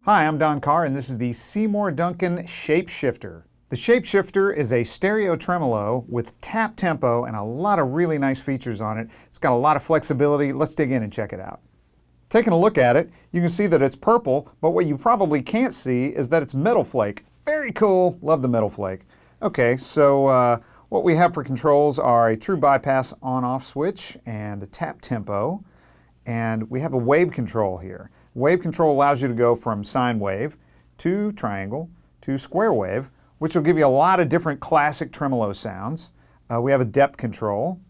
Hi, I'm Don Carr, and this is the Seymour Duncan Shapeshifter. The Shapeshifter is a stereo tremolo with tap tempo and a lot of really nice features on it. It's got a lot of flexibility. Let's dig in and check it out. Taking a look at it, you can see that it's purple, but what you probably can't see is that it's metal flake. Very cool. Love the metal flake. Okay, so what we have for controls are a true bypass on-off switch and a tap tempo, and we have a wave control here. Wave control allows you to go from sine wave to triangle to square wave, which will give you a lot of different classic tremolo sounds. We have a depth control,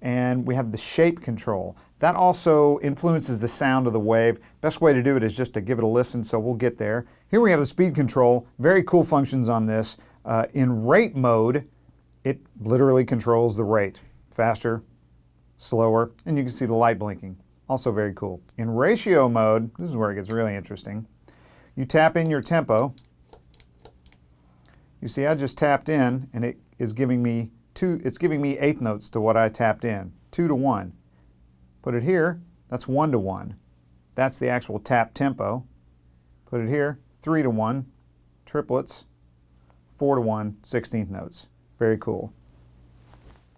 and we have the shape control. That also influences the sound of the wave. Best way to do it is just to give it a listen, so we'll get there. Here we have the speed control. Very cool functions on this. In rate mode, it literally controls the rate. Faster, slower, and you can see the light blinking. Also very cool. In ratio mode, this is where it gets really interesting. You tap in your tempo. You see I just tapped in and it is giving me eighth notes to what I tapped in. 2 to 1. Put it here, that's 1 to 1. That's the actual tap tempo. Put it here, 3 to 1, triplets, 4 to 1, 16th notes. Very cool.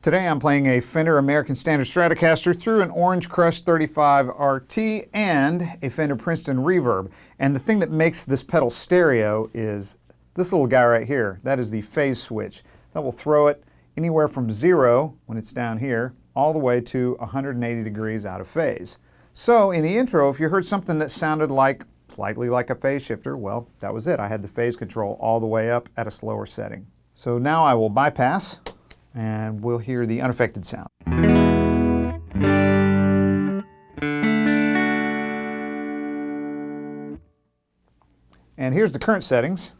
Today I'm playing a Fender American Standard Stratocaster through an Orange Crush 35 RT and a Fender Princeton Reverb. And the thing that makes this pedal stereo is this little guy right here. That is the phase switch. That will throw it anywhere from 0, when it's down here, all the way to 180 degrees out of phase. So in the intro, if you heard something that sounded slightly like a phase shifter, well, that was it. I had the phase control all the way up at a slower setting. So now I will bypass, and we'll hear the unaffected sound. And here's the current settings.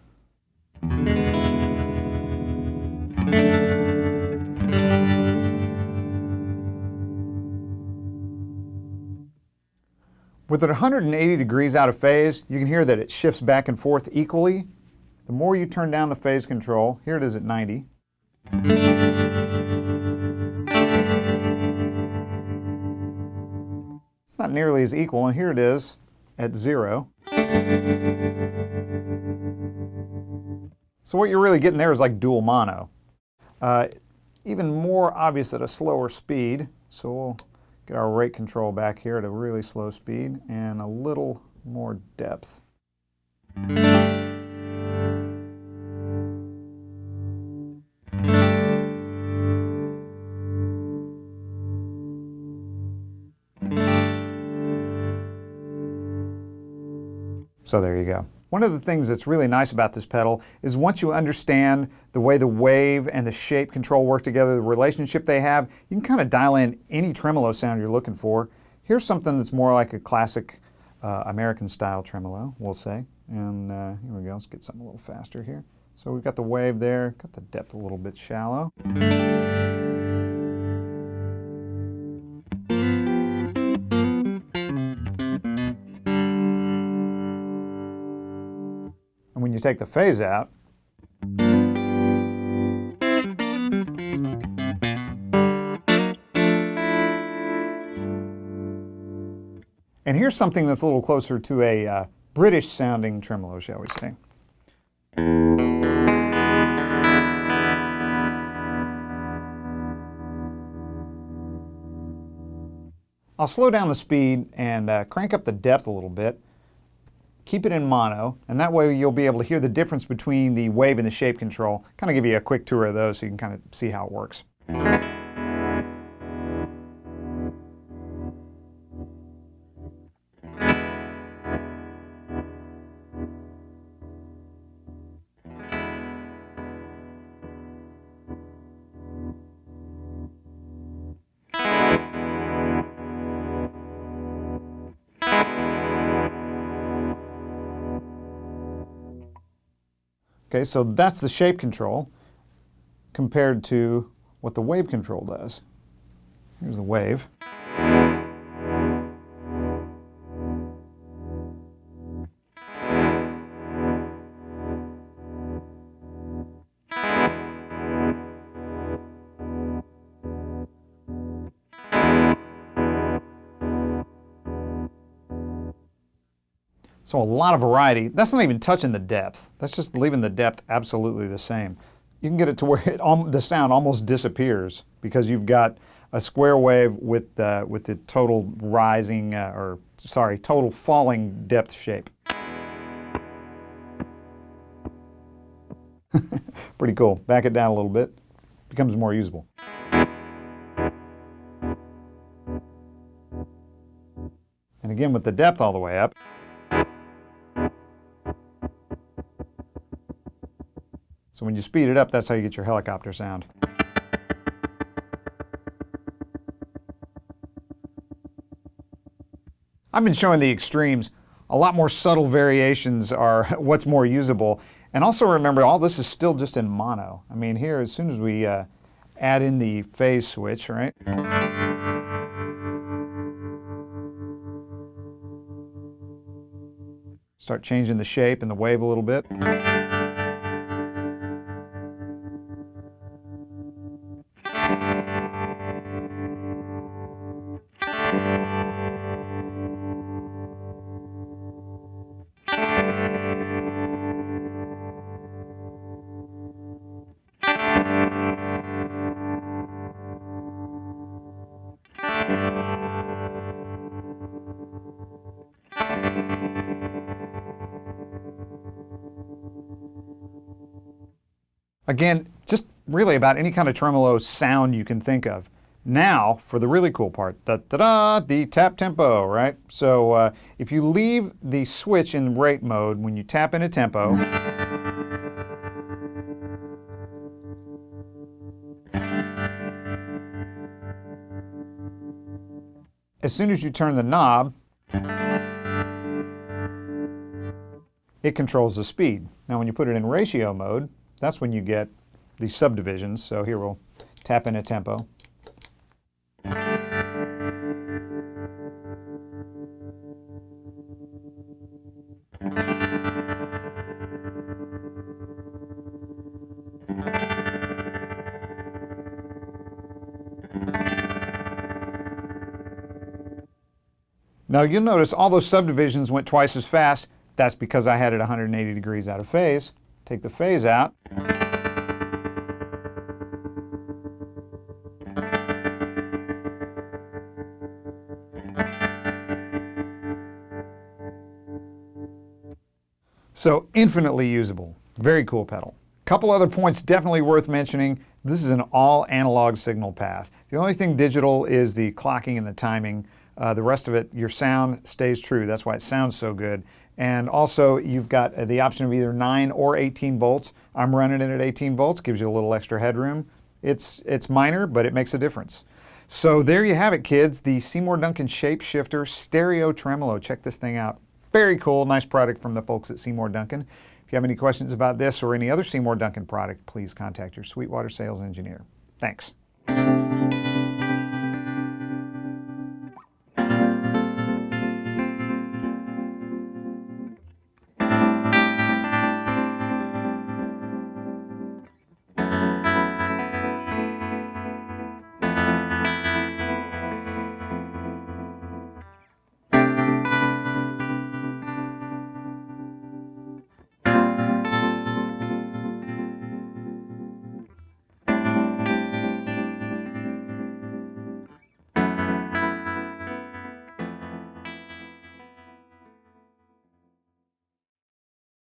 With it 180 degrees out of phase, you can hear that it shifts back and forth equally. The more you turn down the phase control, here it is at 90. It's not nearly as equal, and here it is at 0. So what you're really getting there is like dual mono. Even more obvious at a slower speed, so we'll get our rate control back here at a really slow speed and a little more depth. So there you go. One of the things that's really nice about this pedal is once you understand the way the wave and the shape control work together, the relationship they have, you can kind of dial in any tremolo sound you're looking for. Here's something that's more like a classic American style tremolo, we'll say. And here we go, let's get something a little faster here. So we've got the wave there, got the depth a little bit shallow. And when you take the phase out, and here's something that's a little closer to a British sounding tremolo, shall we say. I'll slow down the speed and crank up the depth a little bit. Keep it in mono, and that way you'll be able to hear the difference between the wave and the shape control. Kind of give you a quick tour of those so you can kind of see how it works. Okay, so that's the shape control compared to what the wave control does. Here's the wave. So a lot of variety. That's not even touching the depth. That's just leaving the depth absolutely the same. You can get it to where the sound almost disappears because you've got a square wave with the total rising, total falling depth shape. Pretty cool. Back it down a little bit. Becomes more usable. And again with the depth all the way up. So when you speed it up, that's how you get your helicopter sound. I've been showing the extremes. A lot more subtle variations are what's more usable. And also remember, all this is still just in mono. I mean, here, as soon as we add in the phase switch, right? Start changing the shape and the wave a little bit. Again, just really about any kind of tremolo sound you can think of. Now, for the really cool part, the tap tempo, right? So if you leave the switch in rate mode when you tap into tempo, as soon as you turn the knob, it controls the speed. Now when you put it in ratio mode, that's when you get these subdivisions. So here we'll tap into tempo. Now you'll notice all those subdivisions went twice as fast. That's because I had it 180 degrees out of phase. Take the phase out. So infinitely usable. Very cool pedal. Couple other points definitely worth mentioning. This is an all analog signal path. The only thing digital is the clocking and the timing. The rest of it, your sound stays true. That's why it sounds so good. And also you've got the option of either 9 or 18 volts. I'm running it at 18 volts, gives you a little extra headroom. It's minor, but it makes a difference. So there you have it, kids. The Seymour Duncan Shapeshifter Stereo Tremolo. Check this thing out. Very cool, nice product from the folks at Seymour Duncan. If you have any questions about this or any other Seymour Duncan product, please contact your Sweetwater sales engineer. Thanks.